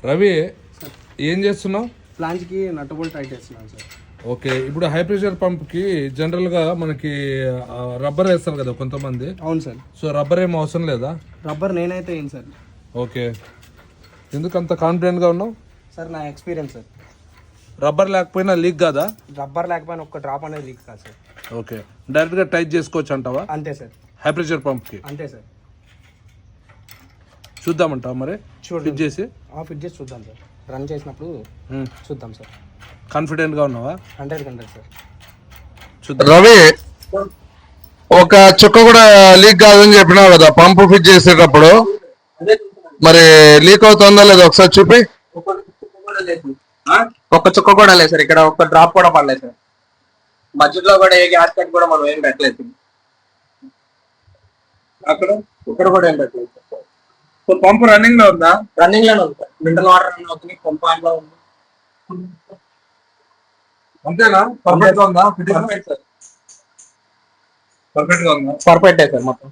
రవి ఏం చేస్తున్నావు? ప్లాంట్కి నట్టుబోల్ట్ టైట్ చేస్తున్నాను సార్. ఓకే, ఇప్పుడు హై ప్రెషర్ పంప్కి జనరల్గా మనకి రబ్బర్ వేస్తారు కదా కొంతమంది. అవును సార్. సో రబ్బర్ ఏం అవసరం లేదా? రబ్బర్ నేనైతే ఏం సార్. ఓకే, ఎందుకు అంత కాన్ఫిడెంట్గా ఉన్నావు? సార్ నా ఎక్స్పీరియన్స్ సార్. రబ్బర్ లేకపోయినా లీక్ కాదా? రబ్బర్ లేకపోయినా ఒక్క డ్రాప్ అనేది లీక్ కాదు సార్. ఓకే, డైరెక్ట్గా టైట్ చేసుకోవచ్చు అంటావా? అంతే సార్. హై ప్రెషర్ పంప్కి అంతే సార్. చూద్దామంటావా మరి? ఫిట్ చేసి ఫిట్ చేసి చూద్దాం సార్. రన్ చేసినప్పుడు చూద్దాం సార్. కాన్ఫిడెంట్గా ఉన్నావా? 100% సార్. చూద్దాం. రవి, ఒక చుక్క కూడా లీక్ కాదని చెప్పినావు కదా పంపు ఫిట్ చేసేటప్పుడు, మరి లీక్ అవుతుందా లేదా ఒకసారి చూపి. ఒక్క చుక్క కూడా లేదు సార్. ఇక్కడ ఒక్క డ్రాప్ కూడా పడలేదు సార్. బడ్జెట్ లో కూడా ఏ గ్యాస్ కట్ కూడా మనం ఏం పెట్టలేదు. అక్కడ ఇక్కడ కూడా ఏం పెట్టలేదు. సో పంపు రన్నింగ్ లో ఉందా? రన్నింగ్ లోనే ఉంది సార్. మినరల్ వాటర్ రన్ అవుతుంది, పంప్ ఆన్ లో ఉంది. అంతేనా? పర్ఫెక్ట్ గా ఉందా? Perfect sir. పర్ఫెక్ట్ గా ఉందా? పర్ఫెక్ట్ సార్ మొత్తం.